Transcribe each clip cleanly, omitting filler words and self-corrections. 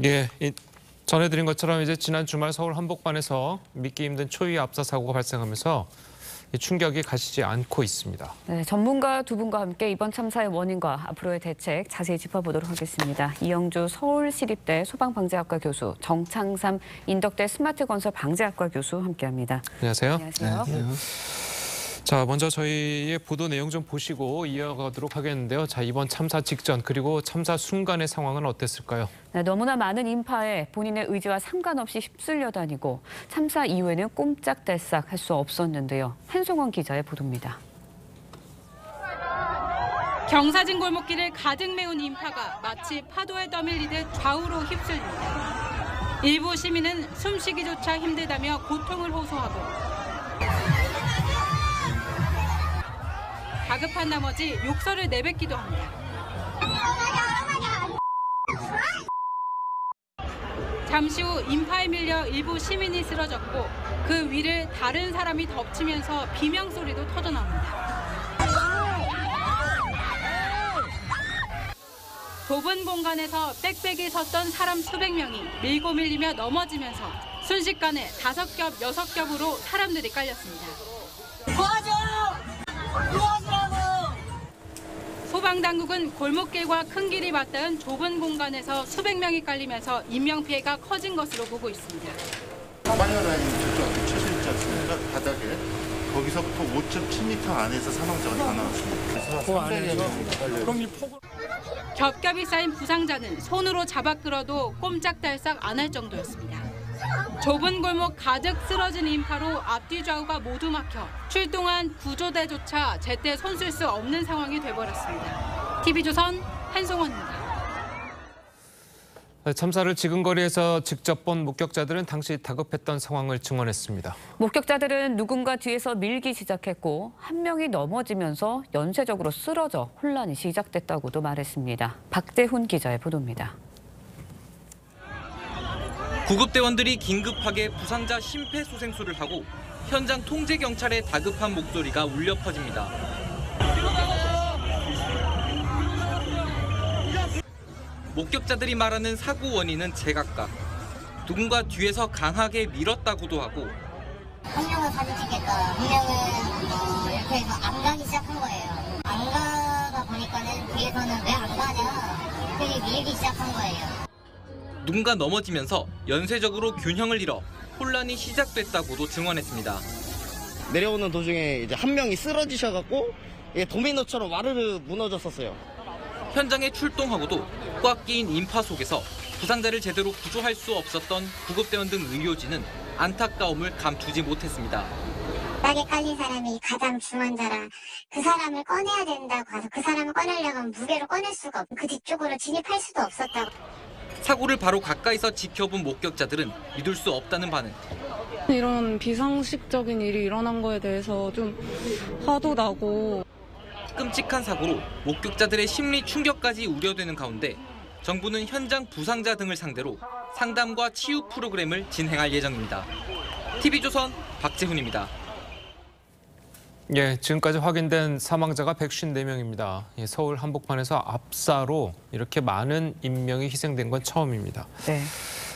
예, 전해드린 것처럼 이제 지난 주말 서울 한복판에서 믿기 힘든 초유의 압사 사고가 발생하면서 충격이 가시지 않고 있습니다. 네, 전문가 두 분과 함께 이번 참사의 원인과 앞으로의 대책 자세히 짚어보도록 하겠습니다. 이영주 서울시립대 소방방재학과 교수, 정창삼 인덕대 스마트건설 방재학과 교수 함께합니다. 안녕하세요. 안녕하세요. 자, 먼저 저희의 보도 내용 좀 보시고 이어가도록 하겠는데요. 자, 이번 참사 직전 그리고 참사 순간의 상황은 어땠을까요? 네, 너무나 많은 인파에 본인의 의지와 상관없이 휩쓸려 다니고 참사 이후에는 꼼짝달싹 할 수 없었는데요. 한송원 기자의 보도입니다. 경사진 골목길을 가득 메운 인파가 마치 파도에 떠밀리듯 좌우로 휩쓸립니다. 일부 시민은 숨쉬기조차 힘들다며 고통을 호소하고 다급한 나머지 욕설을 내뱉기도 합니다. 잠시 후 인파에 밀려 일부 시민이 쓰러졌고 그 위를 다른 사람이 덮치면서 비명소리도 터져나옵니다. 좁은 공간에서 빽빽이 섰던 사람 수백 명이 밀고 밀리며 넘어지면서 순식간에 5겹, 6겹으로 사람들이 깔렸습니다. 소방당국은 골목길과 큰 길이 맞닿은 좁은 공간에서 수백 명이 깔리면서 인명피해가 커진 것으로 보고 있습니다. 빨려라인이 저쪽 쳐져 있지 않습니까? 바닥에. 거기서부터 5.7m 안에서 사망자가 다 나왔습니다. 그래서 안에서 겹겹이 쌓인 부상자는 손으로 잡아 끌어도 꼼짝달싹 안 할 정도였습니다. 좁은 골목 가득 쓰러진 인파로 앞뒤 좌우가 모두 막혀 출동한 구조대조차 제때 손쓸 수 없는 상황이 돼버렸습니다. TV조선 한송원입니다. 참사를 지근거리에서 직접 본 목격자들은 당시 다급했던 상황을 증언했습니다. 목격자들은 누군가 뒤에서 밀기 시작했고 한 명이 넘어지면서 연쇄적으로 쓰러져 혼란이 시작됐다고도 말했습니다. 박재훈 기자의 보도입니다. 구급대원들이 긴급하게 부상자 심폐소생술을 하고 현장 통제 경찰의 다급한 목소리가 울려 퍼집니다. 목격자들이 말하는 사고 원인은 제각각. 누군가 뒤에서 강하게 밀었다고도 하고 한 명은 사진 찍겠다, 한 명은 이렇게 해서 안 가기 시작한 거예요. 안 가다 보니까는 뒤에서는 왜 안 가냐 이렇게 밀기 시작한 거예요. 누군가 넘어지면서 연쇄적으로 균형을 잃어 혼란이 시작됐다고도 증언했습니다. 내려오는 도중에 이제 한 명이 쓰러지셔갖고 도미노처럼 와르르 무너졌었어요. 현장에 출동하고도 꽉 끼인 인파 속에서 부상자를 제대로 구조할 수 없었던 구급대원 등 의료진은 안타까움을 감추지 못했습니다. 바닥에 깔린 사람이 가장 중환자라 그 사람을 꺼내야 된다고 해서 그 사람을 꺼내려고 하면 무게로 꺼낼 수가 없고 그 뒤쪽으로 진입할 수도 없었다고. 사고를 바로 가까이서 지켜본 목격자들은 믿을 수 없다는 반응. 이런 비상식적인 일이 일어난 거에 대해서 좀 화도 나고 끔찍한 사고로 목격자들의 심리 충격까지 우려되는 가운데 정부는 현장 부상자 등을 상대로 상담과 치유 프로그램을 진행할 예정입니다. TV조선 박재훈입니다. 예, 지금까지 확인된 사망자가 154명입니다. 서울 한복판에서 압사로 이렇게 많은 인명이 희생된 건 처음입니다. 네.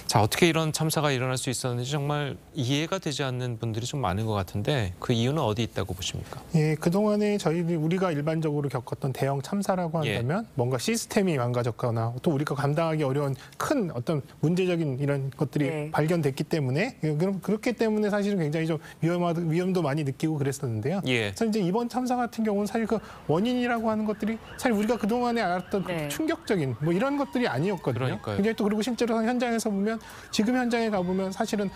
자, 어떻게 이런 참사가 일어날 수 있었는지 정말 이해가 되지 않는 분들이 좀 많은 것 같은데 그 이유는 어디 있다고 보십니까? 예, 그동안에 우리가 일반적으로 겪었던 대형 참사라고 한다면 뭔가 시스템이 망가졌거나 또 우리가 감당하기 어려운 큰 어떤 문제적인 이런 것들이 발견됐기 때문에 그렇기 때문에 사실은 굉장히 좀 위험도 많이 느끼고 그랬었는데요. 그래서 이제 이번 참사 같은 경우는 사실 그 원인이라고 하는 것들이 사실 우리가 그동안에 알았던 그 충격적인 뭐 이런 것들이 아니었거든요. 그러니까요. 굉장히 또 그리고 실제로 현장에서 보면 지금 현장에 가보면 사실은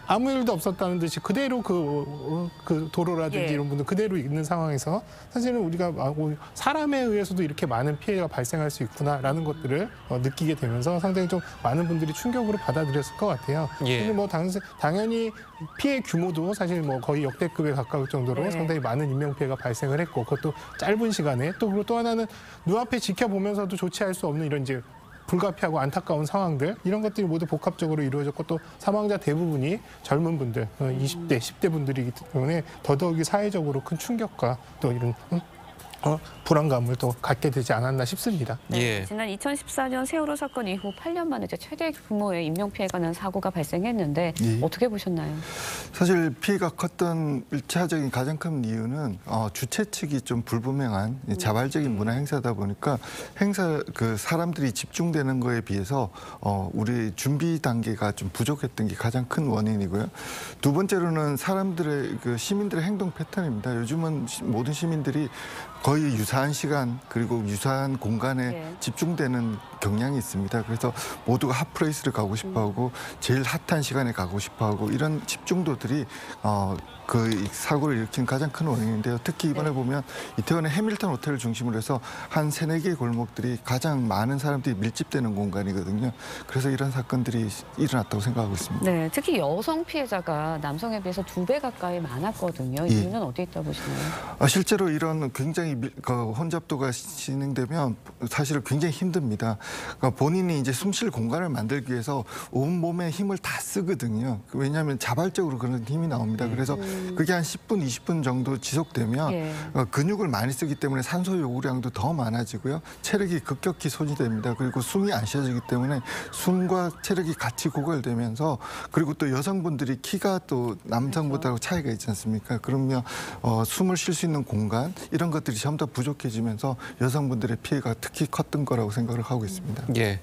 아무 일도 없었다는 듯이 그대로 그 도로라든지 이런 분들 그대로 있는 상황에서 사실은 우리가 사람에 의해서도 이렇게 많은 피해가 발생할 수 있구나라는 것들을 느끼게 되면서 상당히 좀 많은 분들이 충격으로 받아들였을 것 같아요. 뭐 당연히 피해 규모도 사실 뭐 거의 역대급에 가까울 정도로 상당히 많은 인명 피해가 발생을 했고 그것도 짧은 시간에 그리고 또 하나는 눈앞에 지켜보면서도 조치할 수 없는 이런 이제 불가피하고 안타까운 상황들 이런 것들이 모두 복합적으로 이루어졌고 또 사망자 대부분이 젊은 분들 20대, 10대 분들이기 때문에 더더욱이 사회적으로 큰 충격과 또 이런 불안감을 또 갖게 되지 않았나 싶습니다. 예. 지난 2014년 세월호 사건 이후 8년 만에 이제 최대 규모의 인명 피해가 난 사고가 발생했는데 예. 어떻게 보셨나요? 사실 피해가 컸던 일차적인 가장 큰 이유는 주최 측이 좀 불분명한 자발적인 문화 행사다 보니까 그 사람들이 집중되는 거에 비해서 우리 준비 단계가 좀 부족했던 게 가장 큰 원인이고요. 두 번째로는 사람들의 시민들의 행동 패턴입니다. 요즘은 모든 시민들이 거의 유사한 시간 그리고 유사한 공간에 집중되는 경향이 있습니다. 그래서 모두가 핫플레이스를 가고 싶어하고 제일 핫한 시간에 가고 싶어하고 이런 집중도들이 그 사고를 일으킨 가장 큰 원인인데요. 특히 이번에 보면 이태원의 해밀턴 호텔을 중심으로 해서 한 3-4개의 골목들이 가장 많은 사람들이 밀집되는 공간이거든요. 그래서 이런 사건들이 일어났다고 생각하고 있습니다. 네, 특히 여성 피해자가 남성에 비해서 2배 가까이 많았거든요. 이유는 어디 있다고 보시나요? 실제로 이런 굉장히 혼잡도가 진행되면 사실 굉장히 힘듭니다. 그러니까 본인이 이제 숨쉴 공간을 만들기 위해서 온몸에 힘을 다 쓰거든요. 왜냐하면 자발적으로 그런 힘이 나옵니다. 그래서 그게 한 10분, 20분 정도 지속되면 근육을 많이 쓰기 때문에 산소 요구량도 더 많아지고요. 체력이 급격히 소진됩니다. 그리고 숨이 안 쉬어지기 때문에 숨과 체력이 같이 고갈되면서 그리고 또 여성분들이 키가 또 남성보다 차이가 있지 않습니까? 그러면 숨을 쉴 수 있는 공간 이런 것들이 전부 다 부족해지면서 여성분들의 피해가 특히 컸던 거라고 생각을 하고 있습니다. 예.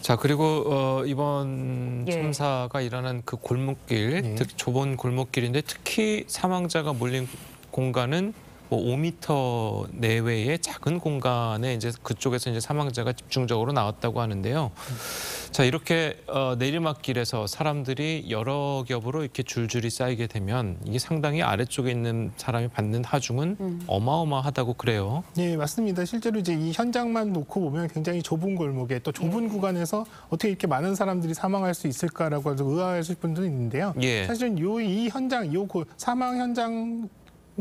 자, 그리고 이번 참사가 일어난 그 골목길, 특히 좁은 골목길인데 특히 사망자가 몰린 공간은 뭐 5m 내외의 작은 공간에 이제 그쪽에서 이제 사망자가 집중적으로 나왔다고 하는데요. 자, 이렇게 내리막길에서 사람들이 여러 겹으로 이렇게 줄줄이 쌓이게 되면 이게 상당히 아래쪽에 있는 사람이 받는 하중은 어마어마하다고 그래요. 네, 맞습니다. 실제로 이제 이 현장만 놓고 보면 굉장히 좁은 골목에 또 좁은 구간에서 어떻게 이렇게 많은 사람들이 사망할 수 있을까라고 의아하실 분도 있는데요. 사실은 이 현장, 사망 현장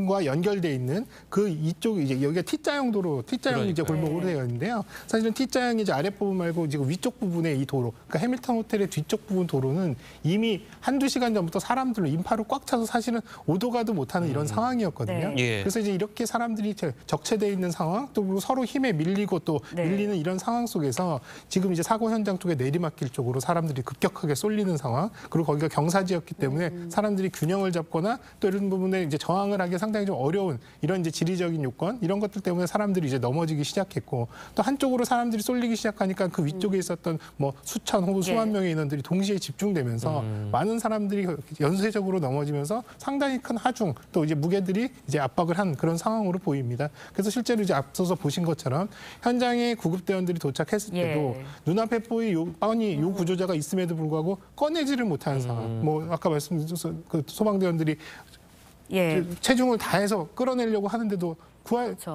과 연결돼 있는 그 이쪽 이제 여기가 T자형 도로, T자형 이제 골목으로 되어 있는데요. 사실은 T자형이 이제 아랫부분 말고 지금 위쪽 부분에 이 도로, 그러니까 해밀턴 호텔의 뒤쪽 부분 도로는 이미 한두 시간 전부터 사람들로 인파로 꽉 차서 사실은 오도 가도 못하는 이런 상황이었거든요. 그래서 이제 이렇게 사람들이 적체되어 있는 상황, 또 그리고 서로 힘에 밀리고 또 밀리는 이런 상황 속에서 지금 이제 사고 현장 쪽에 내리막길 쪽으로 사람들이 급격하게 쏠리는 상황, 그리고 거기가 경사지였기 때문에 사람들이 균형을 잡거나 또 이런 부분에 이제 저항을 하기 상당히 좀 어려운 이런 이제 지리적인 요건 이런 것들 때문에 사람들이 이제 넘어지기 시작했고 또 한쪽으로 사람들이 쏠리기 시작하니까 그 위쪽에 있었던 뭐 수천 혹은 수만 명의 인원들이 동시에 집중되면서 많은 사람들이 연쇄적으로 넘어지면서 상당히 큰 하중 또 이제 무게들이 이제 압박을 한 그런 상황으로 보입니다. 그래서 실제로 이제 앞서서 보신 것처럼 현장에 구급대원들이 도착했을 때도 눈앞에 보이 요 구조자가 있음에도 불구하고 꺼내지를 못하는 상황. 뭐 아까 말씀드린 그 소방대원들이 체중을 다해서 끌어내려고 하는데도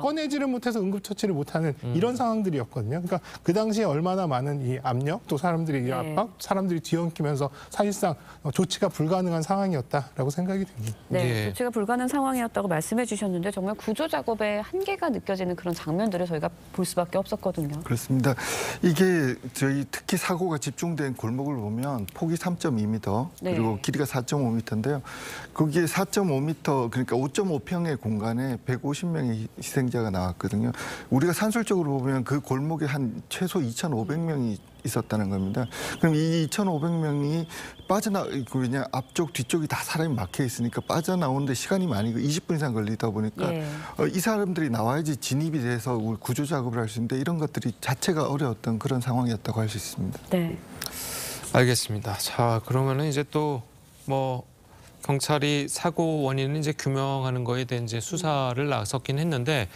꺼내지를 못해서 응급처치를 못하는 이런 상황들이었거든요. 그러니까 그 당시에 얼마나 많은 이 압력, 또 사람들의 이 압박, 사람들이 뒤엉키면서 사실상 조치가 불가능한 상황이었다라고 생각이 됩니다. 네, 조치가 불가능한 상황이었다고 말씀해 주셨는데 정말 구조 작업의 한계가 느껴지는 그런 장면들을 저희가 볼 수밖에 없었거든요. 그렇습니다. 이게 저희 특히 사고가 집중된 골목을 보면 폭이 3.2m 그리고 길이가 4.5m인데요. 거기에 4.5m 그러니까 5.5평의 공간에 150명의 희생자가 나왔거든요. 우리가 산술적으로 보면 그 골목에 한 최소 2,500명이 있었다는 겁니다. 그럼 이 2,500명이 왜냐 앞쪽 뒤쪽이 다 사람이 막혀 있으니까 빠져나오는데 시간이 많이 20분 이상 걸리다 보니까 이 사람들이 나와야지 진입이 돼서 구조 작업을 할 수 있는데 이런 것들이 자체가 어려웠던 그런 상황이었다고 할 수 있습니다. 네. 알겠습니다. 자, 그러면은 이제 또 뭐 경찰이 사고 원인을 이제 규명하는 거에 대한 이제 수사를 나섰긴 했는데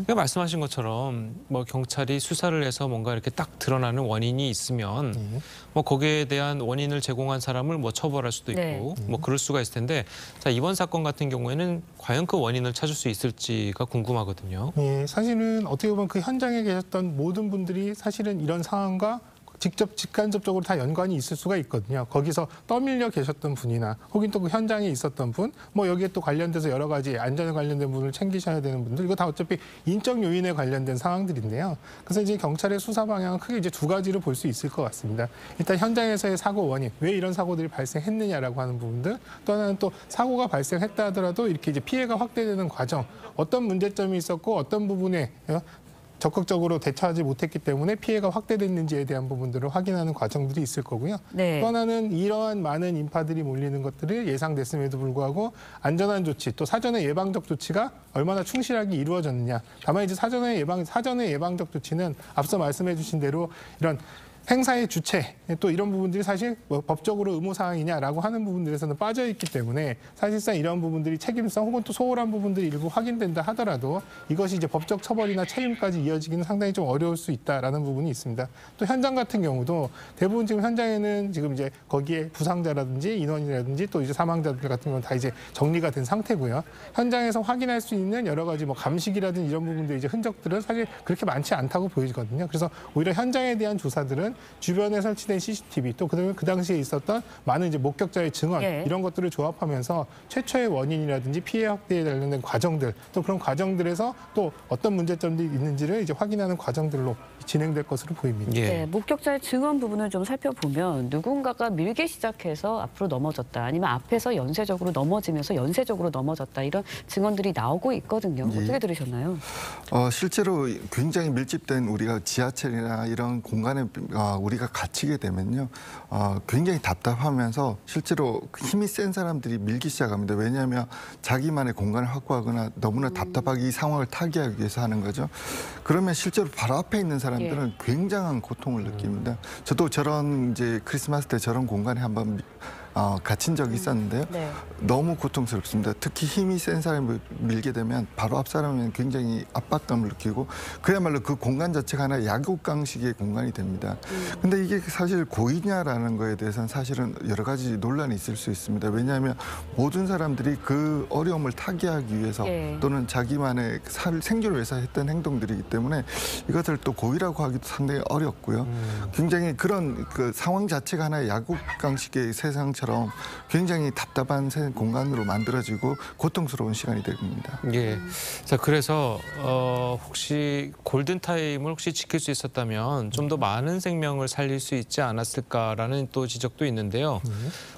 말씀하신 것처럼 뭐 경찰이 수사를 해서 뭔가 이렇게 딱 드러나는 원인이 있으면 뭐 거기에 대한 원인을 제공한 사람을 뭐 처벌할 수도 있고 뭐 그럴 수가 있을 텐데 자, 이번 사건 같은 경우에는 과연 그 원인을 찾을 수 있을지가 궁금하거든요. 사실은 어떻게 보면 그 현장에 계셨던 모든 분들이 사실은 이런 상황과 직접 직간접적으로 다 연관이 있을 수가 있거든요. 거기서 떠밀려 계셨던 분이나 혹은 또 그 현장에 있었던 분, 뭐 여기에 또 관련돼서 여러 가지 안전에 관련된 부분을 챙기셔야 되는 분들, 이거 다 어차피 인적 요인에 관련된 상황들인데요. 그래서 이제 경찰의 수사 방향은 크게 이제 두 가지로 볼 수 있을 것 같습니다. 일단 현장에서의 사고 원인, 왜 이런 사고들이 발생했느냐라고 하는 부분들, 또 하나는 또 사고가 발생했다 하더라도 이렇게 이제 피해가 확대되는 과정, 어떤 문제점이 있었고 어떤 부분에 적극적으로 대처하지 못했기 때문에 피해가 확대됐는지에 대한 부분들을 확인하는 과정들이 있을 거고요. 네. 또 하나는 이러한 많은 인파들이 몰리는 것들을 예상됐음에도 불구하고 안전한 조치, 또 사전의 예방적 조치가 얼마나 충실하게 이루어졌느냐. 다만 이제 사전의 예방적 조치는 앞서 말씀해 주신 대로 이런 행사의 주체, 또 이런 부분들이 사실 뭐 법적으로 의무사항이냐라고 하는 부분들에서는 빠져있기 때문에 사실상 이런 부분들이 책임성 혹은 또 소홀한 부분들이 일부 확인된다 하더라도 이것이 이제 법적 처벌이나 책임까지 이어지기는 상당히 좀 어려울 수 있다라는 부분이 있습니다. 또 현장 같은 경우도 대부분 지금 현장에는 지금 이제 거기에 부상자라든지 인원이라든지 또 이제 사망자들 같은 경우는 다 이제 정리가 된 상태고요. 현장에서 확인할 수 있는 여러 가지 뭐 감식이라든지 이런 부분들 이제 흔적들은 사실 그렇게 많지 않다고 보이거든요. 그래서 오히려 현장에 대한 조사들은 주변에 설치된 CCTV 또 그다음에 그 당시에 있었던 많은 이제 목격자의 증언 이런 것들을 조합하면서 최초의 원인이라든지 피해 확대에 관련된 과정들 또 그런 과정들에서 또 어떤 문제점들이 있는지를 이제 확인하는 과정들로 진행될 것으로 보입니다. 네, 목격자의 증언 부분을 좀 살펴보면 누군가가 밀기 시작해서 앞으로 넘어졌다 아니면 앞에서 연쇄적으로 넘어지면서 연쇄적으로 넘어졌다 이런 증언들이 나오고 있거든요. 어떻게 들으셨나요? 실제로 굉장히 밀집된 우리가 지하철이나 이런 공간에 우리가 갇히게 되면요. 굉장히 답답하면서 실제로 힘이 센 사람들이 밀기 시작합니다. 왜냐하면 자기만의 공간을 확보하거나 너무나 답답하게 이 상황을 타개하기 위해서 하는 거죠. 그러면 실제로 바로 앞에 있는 사람들은 굉장한 고통을 느낍니다. 저도 저런 이제 크리스마스 때 저런 공간에 한번 갇힌 적이 있었는데요. 네. 너무 고통스럽습니다. 특히 힘이 센 사람을 밀게 되면 바로 앞 사람은 굉장히 압박감을 느끼고 그야말로 그 공간 자체가 하나 약육강식의 공간이 됩니다. 근데 이게 사실 고의냐라는 거에 대해서는 사실은 여러 가지 논란이 있을 수 있습니다. 왜냐하면 모든 사람들이 그 어려움을 타개하기 위해서 또는 자기만의 생존을 위해서 했던 행동들이기 때문에 이것을 또 고의라고 하기도 상당히 어렵고요. 굉장히 그런 그 상황 자체가 하나의 약육강식의 세상처럼 굉장히 답답한 공간으로 만들어지고 고통스러운 시간이 됩니다. 예. 자, 그래서 혹시 골든타임을 혹시 지킬 수 있었다면 좀 더 많은 생명을 살릴 수 있지 않았을까라는 또 지적도 있는데요.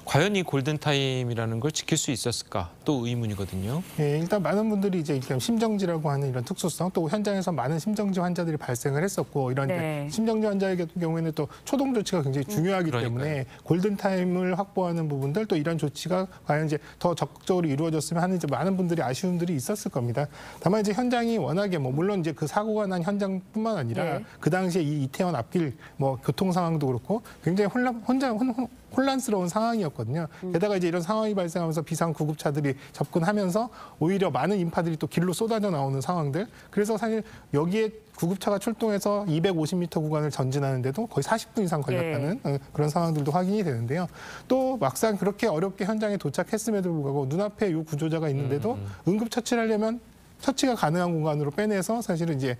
과연 이 골든타임이라는 걸 지킬 수 있었을까? 또 의문이거든요. 예, 일단 많은 분들이 이제 심정지라고 하는 이런 특수성 또 현장에서 많은 심정지 환자들이 발생을 했었고 이런 심정지 환자의 경우에는 또 초동 조치가 굉장히 중요하기 때문에 골든타임을 확보하는 부분들 또 이런 조치가 과연 이제 더 적극적으로 이루어졌으면 하는 이제 많은 분들이 아쉬움들이 있었을 겁니다. 다만 이제 현장이 워낙에 뭐 물론 이제 그 사고가 난 현장뿐만 아니라 그 당시에 이 이태원 앞길 뭐 교통 상황도 그렇고 굉장히 혼란스러운 상황이었거든요. 게다가 이제 이런 상황이 발생하면서 비상 구급차들이 접근하면서 오히려 많은 인파들이 또 길로 쏟아져 나오는 상황들. 그래서 사실 여기에 구급차가 출동해서 250m 구간을 전진하는데도 거의 40분 이상 걸렸다는 그런 상황들도 확인이 되는데요. 또 막상 그렇게 어렵게 현장에 도착했음에도 불구하고 눈앞에 이 구조자가 있는데도 응급처치를 하려면 처치가 가능한 공간으로 빼내서 사실은 이제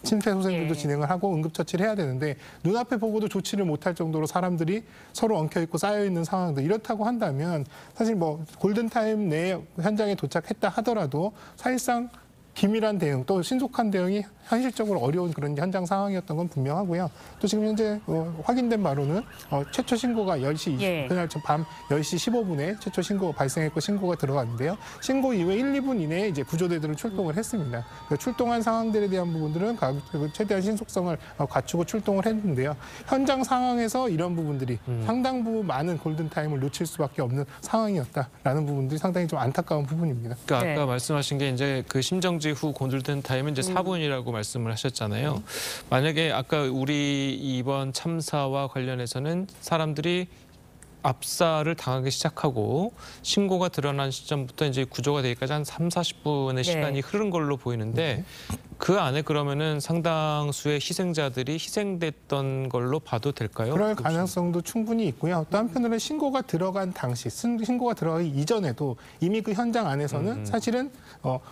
심폐소생술도 진행을 하고 응급처치를 해야 되는데 눈앞에 보고도 조치를 못할 정도로 사람들이 서로 엉켜있고 쌓여있는 상황들 이렇다고 한다면 사실 뭐 골든타임 내에 현장에 도착했다 하더라도 사실상 기밀한 대응 또 신속한 대응이 현실적으로 어려운 그런 현장 상황이었던 건 분명하고요. 또 지금 현재 확인된 바로는 최초 신고가 10시 그날 밤 10시 15분에 최초 신고가 발생했고 신고가 들어갔는데요. 신고 이후에 1, 2분 이내에 이제 구조대들은 출동을 했습니다. 출동한 상황들에 대한 부분들은 최대한 신속성을 갖추고 출동을 했는데요. 현장 상황에서 이런 부분들이 상당 부분 많은 골든타임을 놓칠 수밖에 없는 상황이었다라는 부분들이 상당히 좀 안타까운 부분입니다. 그러니까 아까 말씀하신 게 이제 그 심정지 후 골든타임은 이제 4분이라고 말씀을 하셨잖아요. 만약에 아까 우리 이번 참사와 관련해서는 사람들이 압사를 당하기 시작하고 신고가 드러난 시점부터 이제 구조가 되기까지 한 30-40분의 시간이 흐른 걸로 보이는데 그 안에 그러면은 상당수의 희생자들이 희생됐던 걸로 봐도 될까요? 그럴 가능성도 충분히 있고요. 또 한편으로는 신고가 들어간 당시, 신고가 들어가기 이전에도 이미 그 현장 안에서는 사실은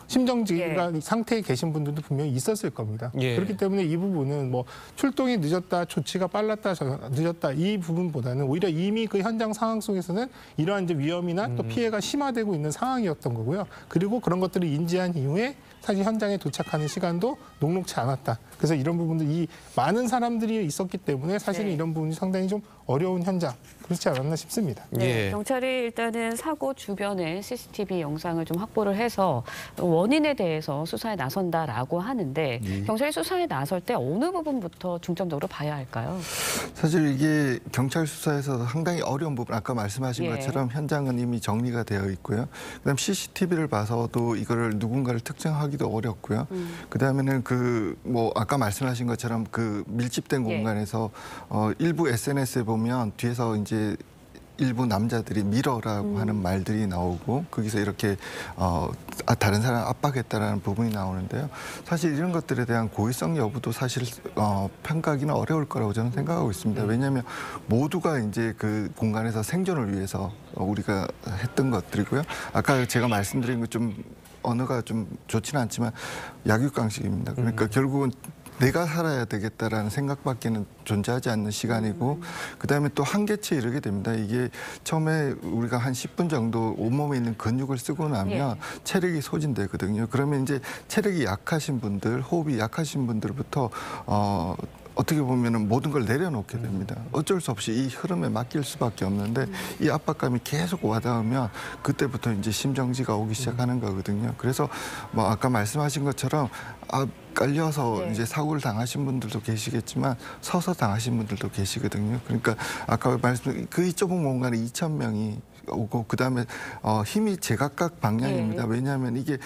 심정지가 상태에 계신 분들도 분명히 있었을 겁니다. 그렇기 때문에 이 부분은 뭐 출동이 늦었다, 조치가 빨랐다, 늦었다 이 부분보다는 오히려 이미 그 현장 상황 속에서는 이러한 이제 위험이나 또 피해가 심화되고 있는 상황이었던 거고요. 그리고 그런 것들을 인지한 이후에 사실 현장에 도착하는 시간도 녹록치 않았다. 그래서 이런 부분들 이 많은 사람들이 있었기 때문에 사실은 이런 부분이 상당히 좀 어려운 현장 그렇지 않았나 싶습니다. 경찰이 일단은 사고 주변에 CCTV 영상을 좀 확보를 해서 원인에 대해서 수사에 나선다라고 하는데 경찰이 수사에 나설 때 어느 부분부터 중점적으로 봐야 할까요? 사실 이게 경찰 수사에서 상당히 어려운 부분 아까 말씀하신 것처럼 현장은 이미 정리가 되어 있고요. 그다음 CCTV를 봐서도 이거를 누군가를 특정하기도 어렵고요. 그다음에는 그 뭐 아까 말씀하신 것처럼 그 밀집된 공간에서 일부 SNS에 보면 뒤에서 이제 일부 남자들이 밀어라고 하는 말들이 나오고 거기서 이렇게 다른 사람 압박했다라는 부분이 나오는데요. 사실 이런 것들에 대한 고의성 여부도 사실 평가하기는 어려울 거라고 저는 생각하고 있습니다. 왜냐하면 모두가 이제 그 공간에서 생존을 위해서 우리가 했던 것들이고요. 아까 제가 말씀드린 것 좀 언어가 좀 좋지는 않지만 약육강식입니다. 그러니까 결국은 내가 살아야 되겠다라는 생각밖에는 존재하지 않는 시간이고 그다음에 또 한계치에 이르게 됩니다. 이게 처음에 우리가 한 10분 정도 온몸에 있는 근육을 쓰고 나면 체력이 소진되거든요. 그러면 이제 체력이 약하신 분들, 호흡이 약하신 분들부터 어떻게 보면은 모든 걸 내려놓게 됩니다. 어쩔 수 없이 이 흐름에 맡길 수밖에 없는데 이 압박감이 계속 와닿으면 그때부터 이제 심정지가 오기 시작하는 거거든요. 그래서 뭐 아까 말씀하신 것처럼 깔려서 이제 사고를 당하신 분들도 계시겠지만 서서 당하신 분들도 계시거든요. 그러니까 아까 말씀 그 좁은 공간에 2,000명이 오고 그다음에 힘이 제각각 방향입니다. 왜냐하면 이게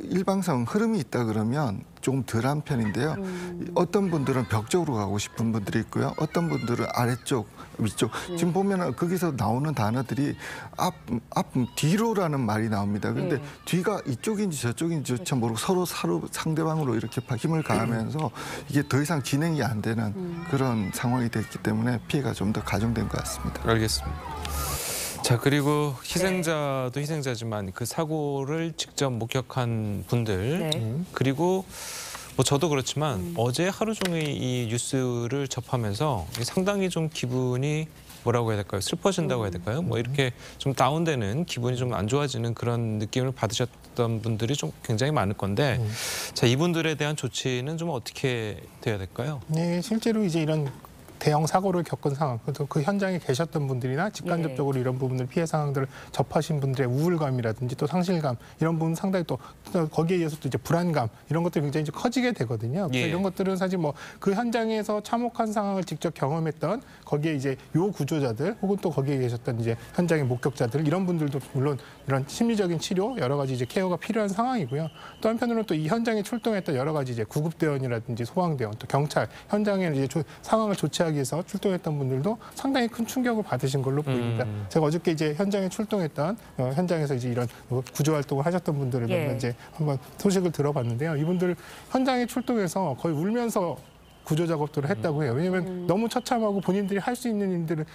일방성 흐름이 있다 그러면 조금 덜한 편인데요. 어떤 분들은 벽 쪽으로 가고 싶은 분들이 있고요. 어떤 분들은 아래쪽, 위쪽. 지금 보면 거기서 나오는 단어들이 뒤로라는 말이 나옵니다. 그런데 뒤가 이쪽인지 저쪽인지조차 모르고 서로 상대방으로 이렇게 힘을 가하면서 이게 더 이상 진행이 안 되는 그런 상황이 됐기 때문에 피해가 좀 더 가중된 것 같습니다. 알겠습니다. 자, 그리고 희생자도 희생자지만 그 사고를 직접 목격한 분들 그리고 뭐 저도 그렇지만 어제 하루 종일 이 뉴스를 접하면서 상당히 좀 기분이 뭐라고 해야 될까요? 슬퍼진다고 해야 될까요? 뭐 이렇게 좀 다운되는 기분이 좀 안 좋아지는 그런 느낌을 받으셨던 분들이 좀 굉장히 많을 건데 자, 이분들에 대한 조치는 좀 어떻게 돼야 될까요? 네, 실제로 이제 이런 대형 사고를 겪은 상황, 또 그 현장에 계셨던 분들이나 직간접적으로 이런 부분들 피해 상황들을 접하신 분들의 우울감이라든지 또 상실감 이런 부분 상당히 또 거기에 의해서 또 이제 불안감 이런 것들이 굉장히 이제 커지게 되거든요. 그래서 이런 것들은 사실 뭐 그 현장에서 참혹한 상황을 직접 경험했던 거기에 이제 요 구조자들 혹은 또 거기에 계셨던 이제 현장의 목격자들 이런 분들도 물론 이런 심리적인 치료 여러 가지 이제 케어가 필요한 상황이고요. 또 한편으로는 또 이 현장에 출동했던 여러 가지 이제 구급대원이라든지 소방대원 또 경찰 현장에 이제 상황을 조치하기 위해서 출동했던 분들도 상당히 큰 충격을 받으신 걸로 보입니다. 제가 어저께 이제 현장에 출동했던 현장에서 이제 이런 구조 활동을 하셨던 분들을 이제 한번 소식을 들어봤는데요. 이분들 현장에 출동해서 거의 울면서 구조 작업들을 했다고 해요. 왜냐하면 너무 처참하고 본인들이 할 수 있는 일들을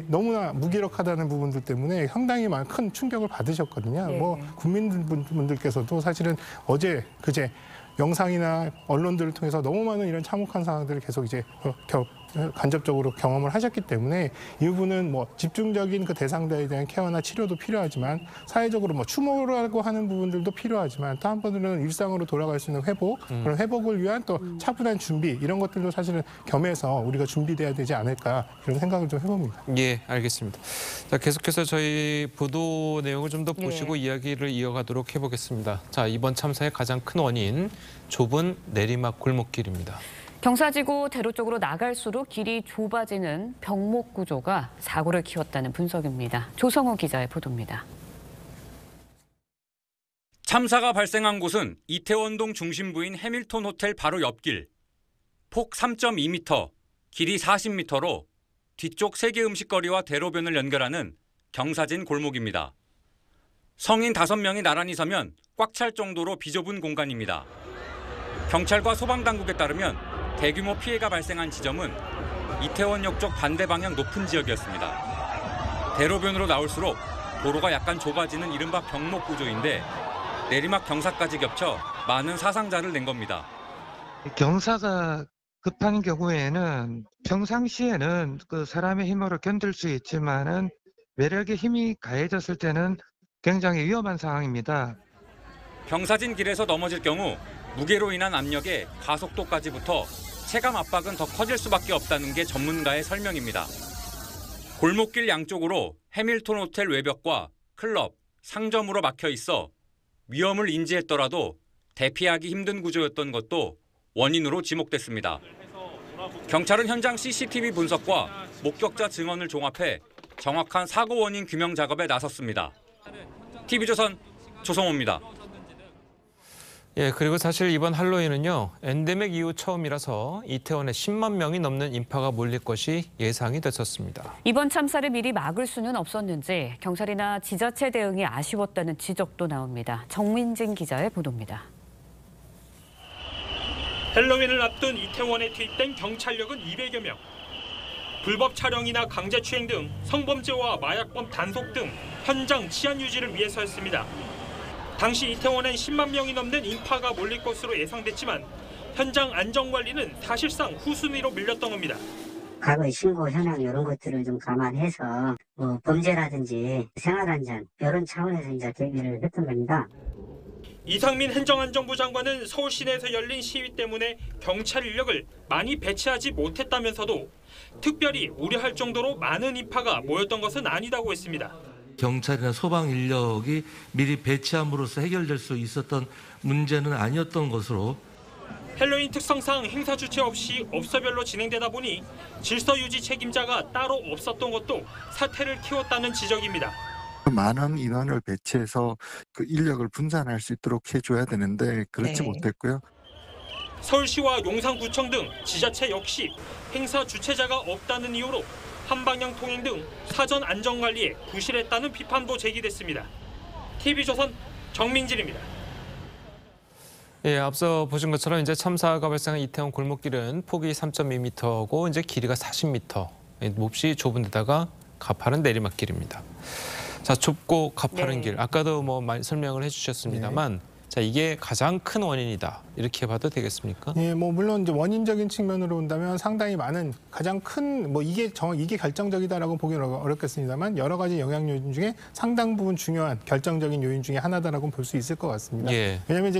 너무나 무기력하다는 부분들 때문에 상당히 큰 충격을 받으셨거든요. 뭐 국민분들께서도 사실은 어제 그제 영상이나 언론들을 통해서 너무 많은 이런 참혹한 상황들을 계속 이제 간접적으로 경험을 하셨기 때문에 이 부분은 뭐 집중적인 그 대상자에 대한 케어나 치료도 필요하지만 사회적으로 뭐 추모라고 하는 부분들도 필요하지만 또 한편으로는 일상으로 돌아갈 수 있는 회복 그런 회복을 위한 또 차분한 준비 이런 것들도 사실은 겸해서 우리가 준비돼야 되지 않을까 이런 생각을 좀 해봅니다. 예, 알겠습니다. 자, 계속해서 저희 보도 내용을 좀 더 보시고 이야기를 이어가도록 해보겠습니다. 자, 이번 참사의 가장 큰 원인 좁은 내리막 골목길입니다. 경사지구 대로 쪽으로 나갈수록 길이 좁아지는 병목 구조가 사고를 키웠다는 분석입니다. 조성호 기자의 보도입니다. 참사가 발생한 곳은 이태원동 중심부인 해밀턴 호텔 바로 옆길. 폭 3.2m, 길이 40m로 뒤쪽 세계 음식거리와 대로변을 연결하는 경사진 골목입니다. 성인 5명이 나란히 서면 꽉 찰 정도로 비좁은 공간입니다. 경찰과 소방당국에 따르면 대규모 피해가 발생한 지점은 이태원역 쪽 반대 방향 높은 지역이었습니다. 대로변으로 나올수록 도로가 약간 좁아지는 이른바 병목 구조인데 내리막 경사까지 겹쳐 많은 사상자를 낸 겁니다. 경사가 급한 경우에는 평상시에는 그 사람의 힘으로 견딜 수 있지만은 매력의 힘이 가해졌을 때는 굉장히 위험한 상황입니다. 경사진 길에서 넘어질 경우 무게로 인한 압력에 가속도까지 붙어 체감 압박은 더 커질 수밖에 없다는 게 전문가의 설명입니다. 골목길 양쪽으로 해밀턴 호텔 외벽과 클럽, 상점으로 막혀 있어 위험을 인지했더라도 대피하기 힘든 구조였던 것도 원인으로 지목됐습니다. 경찰은 현장 CCTV 분석과 목격자 증언을 종합해 정확한 사고 원인 규명 작업에 나섰습니다. TV조선 조성호입니다. 예, 그리고 사실 이번 할로윈은요, 엔데믹 이후 처음이라서 이태원에 10만 명이 넘는 인파가 몰릴 것이 예상이 됐었습니다. 이번 참사를 미리 막을 수는 없었는지 경찰이나 지자체 대응이 아쉬웠다는 지적도 나옵니다. 정민진 기자의 보도입니다. 할로윈을 앞둔 이태원에 투입된 경찰력은 200여 명. 불법 촬영이나 강제추행 등 성범죄와 마약범 단속 등 현장 치안 유지를 위해서였습니다. 당시 이태원엔 10만 명이 넘는 인파가 몰릴 것으로 예상됐지만 현장 안전관리는 사실상 후순위로 밀렸던 겁니다. 과거의 신고 현황 이런 것들을 좀 감안해서 범죄라든지 생활안전 이런 차원에서 이제 대비를 했던 겁니다. 이상민 행정안전부 장관은 서울 시내에서 열린 시위 때문에 경찰 인력을 많이 배치하지 못했다면서도 특별히 우려할 정도로 많은 인파가 모였던 것은 아니다고 했습니다. 경찰이나 소방 인력이 미리 배치함으로써 해결될 수 있었던 문제는 아니었던 것으로. 할로윈 특성상 행사 주체 없이 업소별로 진행되다 보니 질서 유지 책임자가 따로 없었던 것도 사태를 키웠다는 지적입니다. 많은 인원을 배치해서 그 인력을 분산할 수 있도록 해줘야 되는데 그렇지 못했고요. 서울시와 용산구청 등 지자체 역시 행사 주최자가 없다는 이유로 한방향 통행 등 사전 안전관리에 부실했다는 비판도 제기됐습니다. TV조선 정민진입니다. 예, 앞서 보신 것처럼 이제 참사가 발생한 이태원 골목길은 폭이 3.2m고 이제 길이가 40m. 몹시 좁은 데다가 가파른 내리막길입니다. 자, 좁고 가파른 길. 아까도 뭐 많이 설명을 해주셨습니다만, 자, 이게 가장 큰 원인이다. 이렇게 봐도 되겠습니까? 예, 뭐 물론 이제 원인적인 측면으로 본다면 상당히 많은 가장 큰 뭐 이게 결정적이다라고 보기는 어렵겠습니다만 여러 가지 영향 요인 중에 상당 부분 중요한 결정적인 요인 중에 하나다라고 볼 수 있을 것 같습니다. 예. 왜냐하면 이제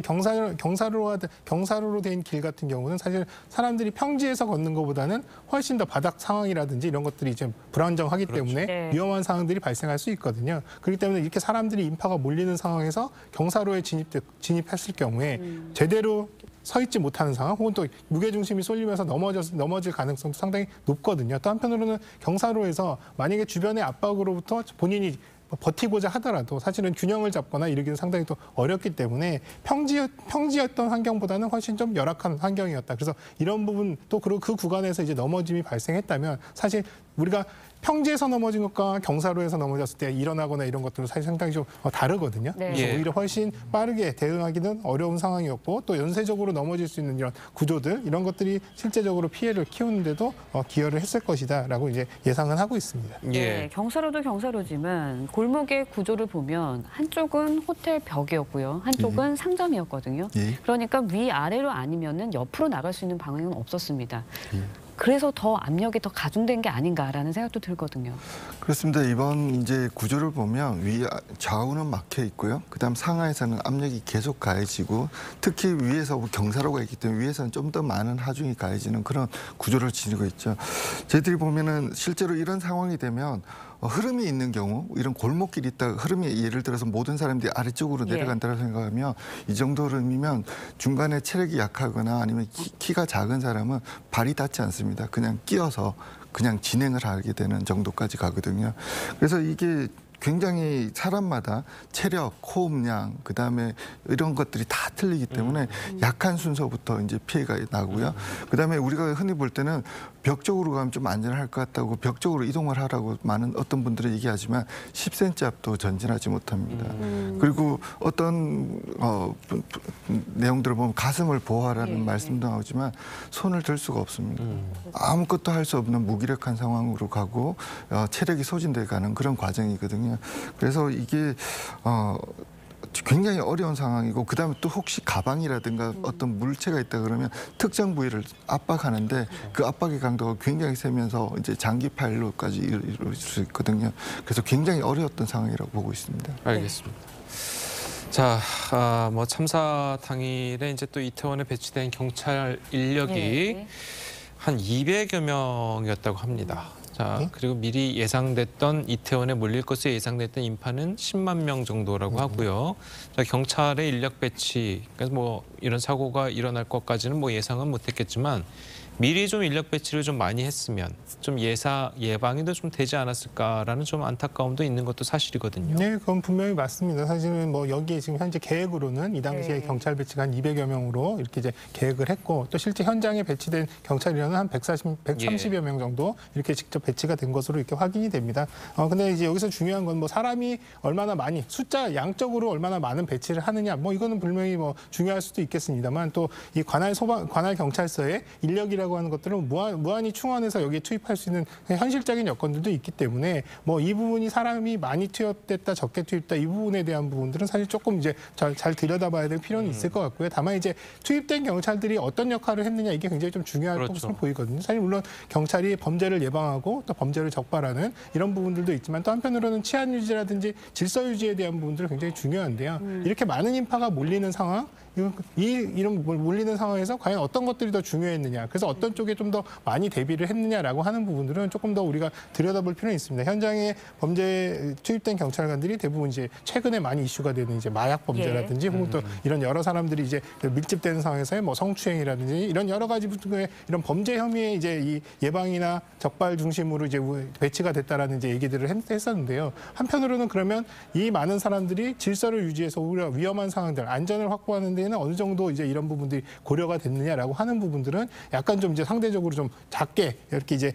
경사로로 된 길 같은 경우는 사실 사람들이 평지에서 걷는 것보다는 훨씬 더 바닥 상황이라든지 이런 것들이 좀 불안정하기 때문에 위험한 상황들이 발생할 수 있거든요. 그렇기 때문에 이렇게 사람들이 인파가 몰리는 상황에서 경사로에 진입했을 경우에 제대로 서 있지 못하는 상황 혹은 또 무게중심이 쏠리면서 넘어질 가능성도 상당히 높거든요. 또 한편으로는 경사로에서 만약에 주변의 압박으로부터 본인이 버티고자 하더라도 사실은 균형을 잡거나 이러기는 상당히 또 어렵기 때문에 평지였던 환경보다는 훨씬 좀 열악한 환경이었다. 그래서 이런 부분 또 그 구간에서 이제 넘어짐이 발생했다면 사실 우리가 평지에서 넘어진 것과 경사로에서 넘어졌을 때 일어나거나 이런 것들은 사실 상당히 좀 다르거든요. 그래서 오히려 훨씬 빠르게 대응하기는 어려운 상황이었고 또 연쇄적으로 넘어질 수 있는 이런 구조들 이런 것들이 실제적으로 피해를 키우는데도 기여를 했을 것이다라고 이제 예상은 하고 있습니다. 네, 경사로도 경사로지만 골목의 구조를 보면 한쪽은 호텔 벽이었고요, 한쪽은 상점이었거든요. 그러니까 위아래로 아니면은 옆으로 나갈 수 있는 방향은 없었습니다. 그래서 더 압력이 더 가중된 게 아닌가라는 생각도 들거든요. 그렇습니다. 이번 이제 구조를 보면 좌우는 막혀 있고요. 그다음 상하에서는 압력이 계속 가해지고 특히 위에서 경사로가 있기 때문에 위에서는 좀 더 많은 하중이 가해지는 그런 구조를 지니고 있죠. 저희들이 보면은 실제로 이런 상황이 되면 흐름이 있는 경우 이런 골목길이 있다 흐름이 예를 들어서 모든 사람들이 아래쪽으로 내려간다고 생각하면 이 정도 흐름이면 중간에 체력이 약하거나 아니면 키가 작은 사람은 발이 닿지 않습니다. 그냥 끼어서 그냥 진행을 하게 되는 정도까지 가거든요. 그래서 이게 굉장히 사람마다 체력, 호흡량, 그다음에 이런 것들이 다 틀리기 때문에 약한 순서부터 이제 피해가 나고요. 그다음에 우리가 흔히 볼 때는 벽 쪽으로 가면 좀 안전할 것 같다고 벽 쪽으로 이동을 하라고 많은 어떤 분들은 얘기하지만 10cm 앞도 전진하지 못합니다. 그리고 어떤 내용들을 보면 가슴을 보호하라는 말씀도 나오지만 손을 들 수가 없습니다. 아무것도 할 수 없는 무기력한 상황으로 가고 체력이 소진돼 가는 그런 과정이거든요. 그래서 이게 굉장히 어려운 상황이고 그다음에 또 혹시 가방이라든가 어떤 물체가 있다 그러면 특정 부위를 압박하는데 그 압박의 강도가 굉장히 세면서 이제 장기 파열로까지 이룰 수 있거든요. 그래서 굉장히 어려웠던 상황이라고 보고 있습니다. 알겠습니다. 자, 뭐 참사 당일에 이제 또 이태원에 배치된 경찰 인력이 한 200여 명이었다고 합니다. 자, 그리고 미리 예상됐던 이태원에 몰릴 것으로 예상됐던 인파는 10만 명 정도라고 하고요. 자, 경찰의 인력 배치, 그래서 뭐 이런 사고가 일어날 것까지는 뭐 예상은 못했겠지만 미리 좀 인력 배치를 좀 많이 했으면 좀 예방이 좀 되지 않았을까라는 좀 안타까움도 있는 것도 사실이거든요. 네, 그건 분명히 맞습니다. 사실은 뭐 여기에 지금 현재 계획으로는 이 당시에 경찰 배치가 한 200여 명으로 이렇게 이제 계획을 했고 또 실제 현장에 배치된 경찰 인원은 한 130여 명 정도 이렇게 직접 배치가 된 것으로 이렇게 확인이 됩니다. 근데 이제 여기서 중요한 건 뭐 사람이 얼마나 많이 숫자 양적으로 얼마나 많은 배치를 하느냐 뭐 이거는 분명히 뭐 중요할 수도 있겠습니다만 또 이 관할 경찰서의 인력이라고 하는 것들은 무한히 충원해서 여기에 투입할 수 있는 현실적인 여건들도 있기 때문에 뭐 이 부분이 사람이 많이 투입됐다 적게 투입됐다 이 부분에 대한 부분들은 사실 조금 이제 잘 들여다봐야 될 필요는 있을 것 같고요. 다만 이제 투입된 경찰들이 어떤 역할을 했느냐 이게 굉장히 좀 중요할 것으로 보이거든요. 사실 물론 경찰이 범죄를 예방하고 또 범죄를 적발하는 이런 부분들도 있지만 또 한편으로는 치안 유지라든지 질서 유지에 대한 부분들은 굉장히 중요한데요. 이렇게 많은 인파가 몰리는 상황 이런 몰리는 상황에서 과연 어떤 것들이 더 중요했느냐, 그래서 어떤 쪽에 좀 더 많이 대비를 했느냐라고 하는 부분들은 조금 더 우리가 들여다볼 필요는 있습니다. 현장에 범죄에 투입된 경찰관들이 대부분 이제 최근에 많이 이슈가 되는 이제 마약 범죄라든지 혹은 또 이런 여러 사람들이 이제 밀집되는 상황에서의 뭐 성추행이라든지 이런 여러 가지 이런 범죄 혐의의 이제 이 예방이나 적발 중심으로 이제 배치가 됐다라는 이제 얘기들을 했었는데요. 한편으로는 그러면 이 많은 사람들이 질서를 유지해서 오히려 위험한 상황들, 안전을 확보하는 데에는 어느 정도 이제 이런 부분들이 고려가 됐느냐라고 하는 부분들은 약간 좀 이제 상대적으로 좀 작게 이렇게 이제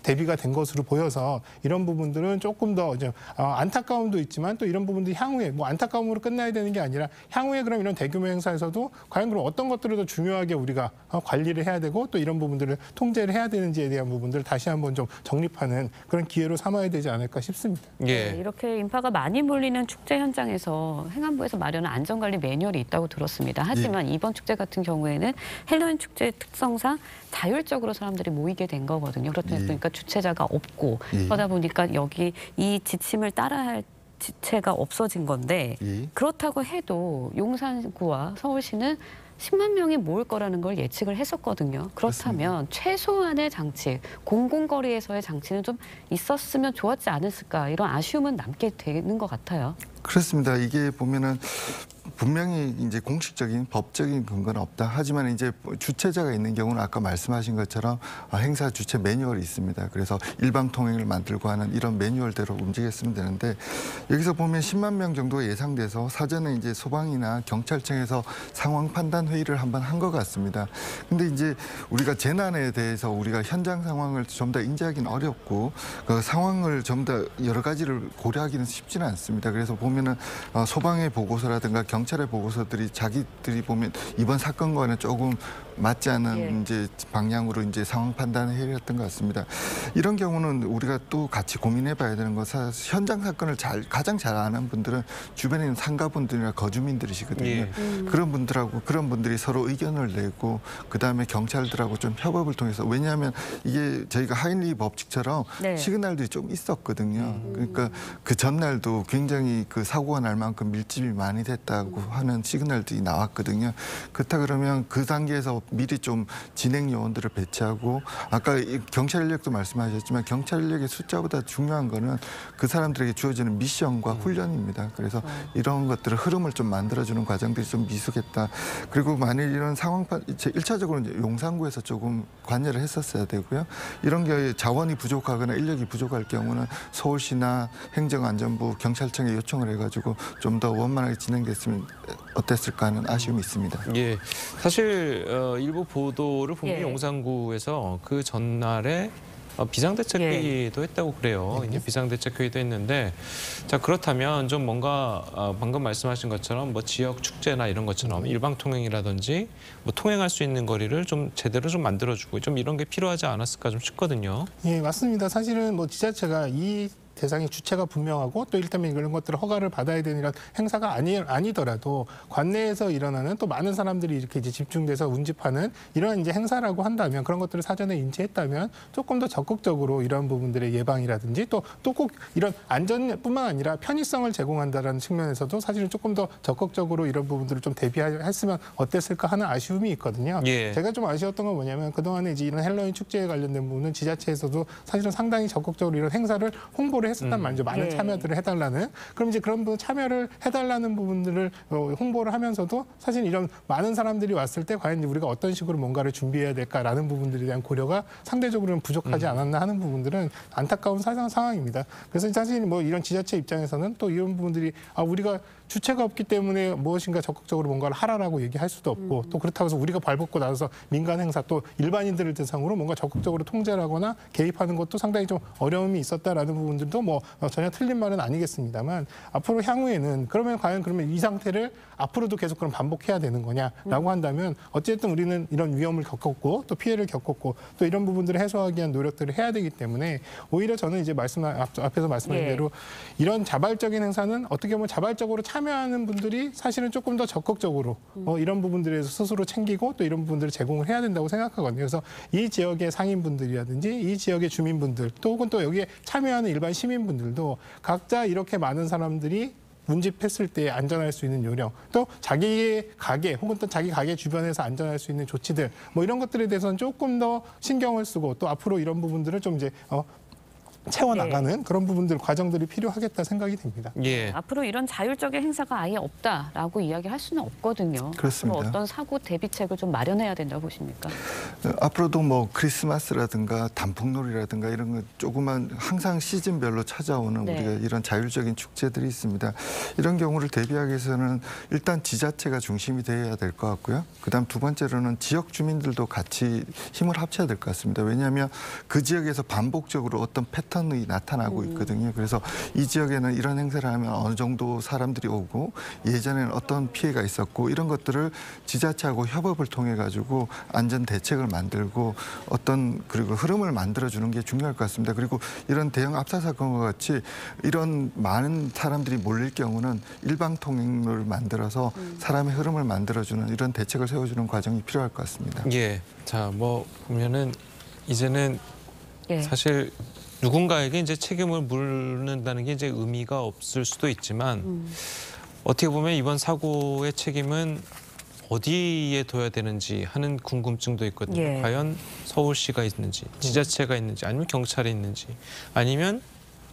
대비가 된 것으로 보여서 이런 부분들은 조금 더 이제 안타까움도 있지만 또 이런 부분들이 향후에 뭐 안타까움으로 끝나야 되는 게 아니라 향후에 그럼 이런 대규모 행사에서도 과연 그럼 어떤 것들을 더 중요하게 우리가 관리를 해야 되고 또 이런 부분들을 통제를 해야 되는지에 대한 부분들을 다시 한번 좀 정립하는 그런 기회로 삼아야 되지 않을까 싶습니다. 네, 이렇게 인파가 많이 몰리는 축제 현장에서 행안부에서 마련한 안전관리 매뉴얼이 있다고 들었습니다. 하지만 이번 축제 같은 경우에는 헬로윈 축제의 특성상 자율적으로 사람들이 모이게 된 거거든요. 그렇다 보니까 주최자가 없고 그러다 보니까 여기 이 지침을 따라야 할 지체가 없어진 건데 그렇다고 해도 용산구와 서울시는 10만 명이 모일 거라는 걸 예측을 했었거든요. 그렇다면 최소한의 장치, 공공거리에서의 장치는 좀 있었으면 좋았지 않았을까 이런 아쉬움은 남게 되는 것 같아요. 그렇습니다. 이게 보면은 분명히 이제 공식적인 법적인 근거는 없다. 하지만 이제 주최자가 있는 경우는 아까 말씀하신 것처럼 행사 주최 매뉴얼이 있습니다. 그래서 일방통행을 만들고 하는 이런 매뉴얼대로 움직였으면 되는데 여기서 보면 10만 명 정도 예상돼서 사전에 이제 소방이나 경찰청에서 상황 판단 회의를 한번 한 것 같습니다. 근데 이제 우리가 재난에 대해서 우리가 현장 상황을 좀 더 인지하기는 어렵고 그 상황을 좀 더 여러 가지를 고려하기는 쉽지는 않습니다. 그래서 보면은 소방의 보고서라든가 경찰의 보고서들이 자기들이 보면 이번 사건과는 조금 맞지 않은 이제 방향으로 이제 상황 판단을 해왔던 것 같습니다. 이런 경우는 우리가 또 같이 고민해봐야 되는 것은 현장 사건을 가장 잘 아는 분들은 주변에 있는 상가분들이나 거주민들이시거든요. 그런 분들이 서로 의견을 내고 그 다음에 경찰들하고 좀 협업을 통해서 왜냐하면 이게 저희가 하인리 법칙처럼 시그널들이 좀 있었거든요. 그러니까 그 전날도 굉장히 그 사고가 날 만큼 밀집이 많이 됐다고 하는 시그널들이 나왔거든요. 그렇다 그러면 그 단계에서 미리 좀 진행 요원들을 배치하고 아까 경찰 인력도 말씀하셨지만 경찰 인력의 숫자보다 중요한 거는 그 사람들에게 주어지는 미션과 훈련입니다. 그래서 이런 것들을 흐름을 좀 만들어주는 과정들이 좀 미숙했다. 그리고 만일 이런 상황판 1차적으로 이제 용산구에서 조금 관여를 했었어야 되고요. 이런 게 자원이 부족하거나 인력이 부족할 경우는 서울시나 행정안전부, 경찰청에 요청을 해가지고 좀 더 원만하게 진행됐으면 어땠을까 하는 아쉬움이 있습니다. 예, 사실 일부 보도를 보면 예. 용산구에서 그 전날에 비상대책회의도 했다고 그래요. 이제 비상대책회의도 했는데, 자 그렇다면 좀 뭔가 방금 말씀하신 것처럼 뭐 지역 축제나 이런 것처럼 일방 통행이라든지 뭐 통행할 수 있는 거리를 좀 제대로 좀 만들어주고 좀 이런 게 필요하지 않았을까 좀 싶거든요. 예, 맞습니다. 사실은 뭐 지자체가 이 대상의 주체가 분명하고 또 일테면 이런 것들을 허가를 받아야 되는 이런 행사가 아니더라도 관내에서 일어나는 또 많은 사람들이 이렇게 이제 집중돼서 운집하는 이런 이제 행사라고 한다면 그런 것들을 사전에 인지했다면 조금 더 적극적으로 이런 부분들의 예방이라든지 또 꼭 이런 안전뿐만 아니라 편의성을 제공한다라는 측면에서도 사실은 조금 더 적극적으로 이런 부분들을 좀 대비했으면 어땠을까 하는 아쉬움이 있거든요. 예. 제가 좀 아쉬웠던 건 뭐냐면 그동안에 이제 이런 헬로윈 축제에 관련된 부분은 지자체에서도 사실은 상당히 적극적으로 이런 행사를 홍보를 했었단 말이죠. 많은 참여들을 해달라는. 그럼 이제 그런 부분 참여를 해달라는 부분들을 홍보를 하면서도 사실 이런 많은 사람들이 왔을 때 과연 우리가 어떤 식으로 뭔가를 준비해야 될까라는 부분들에 대한 고려가 상대적으로는 부족하지 않았나 하는 부분들은 안타까운 상황입니다. 그래서 사실 뭐 이런 지자체 입장에서는 또 이런 부분들이 우리가 주체가 없기 때문에 무엇인가 적극적으로 뭔가를 하라라고 얘기할 수도 없고 또 그렇다고 해서 우리가 발벗고 나서서 민간 행사 또 일반인들을 대상으로 뭔가 적극적으로 통제를 하거나 개입하는 것도 상당히 좀 어려움이 있었다라는 부분들도 뭐 전혀 틀린 말은 아니겠습니다만 앞으로 향후에는 그러면 과연 이 상태를 앞으로도 계속 그럼 반복해야 되는 거냐라고 한다면 어쨌든 우리는 이런 위험을 겪었고 또 피해를 겪었고 또 이런 부분들을 해소하기 위한 노력들을 해야 되기 때문에 오히려 저는 이제 앞에서 말씀하신 대로 이런 자발적인 행사는 어떻게 보면 자발적으로 참여하는 분들이 사실은 조금 더 적극적으로 이런 부분들에서 스스로 챙기고 또 이런 부분들을 제공을 해야 된다고 생각하거든요. 그래서 이 지역의 상인분들이라든지 이 지역의 주민분들 또 혹은 또 여기에 참여하는 일반 시민분들도 각자 이렇게 많은 사람들이 운집했을 때 안전할 수 있는 요령, 또 자기 가게 혹은 또 자기 가게 주변에서 안전할 수 있는 조치들 뭐 이런 것들에 대해서는 조금 더 신경을 쓰고 또 앞으로 이런 부분들을 좀 이제 채워나가는 그런 부분들 과정들이 필요하겠다 생각이 됩니다. 예. 앞으로 이런 자율적인 행사가 아예 없다라고 이야기할 수는 없거든요. 그렇습니다. 앞으로 어떤 사고 대비책을 좀 마련해야 된다고 보십니까? 앞으로도 뭐 크리스마스라든가 단풍놀이라든가 이런 거 조그만 항상 시즌별로 찾아오는 우리가 이런 자율적인 축제들이 있습니다. 이런 경우를 대비하기 위해서는 일단 지자체가 중심이 되어야 될 것 같고요. 그다음 두 번째로는 지역 주민들도 같이 힘을 합쳐야 될 것 같습니다. 왜냐하면 그 지역에서 반복적으로 어떤 패턴이 나타나고 있거든요. 그래서 이 지역에는 이런 행사를 하면 어느 정도 사람들이 오고 예전에는 어떤 피해가 있었고 이런 것들을 지자체하고 협업을 통해 가지고 안전 대책을 만들고 그리고 흐름을 만들어주는 게 중요할 것 같습니다. 그리고 이런 대형 압사 사건과 같이 이런 많은 사람들이 몰릴 경우는 일방 통행로를 만들어서 사람의 흐름을 만들어주는 이런 대책을 세워주는 과정이 필요할 것 같습니다. 예. 자, 뭐 보면은 이제는 사실 누군가에게 이제 책임을 물는다는 게 이제 의미가 없을 수도 있지만 어떻게 보면 이번 사고의 책임은 어디에 둬야 되는지 하는 궁금증도 있거든요. 과연 서울시가 있는지, 지자체가 있는지, 아니면 경찰이 있는지, 아니면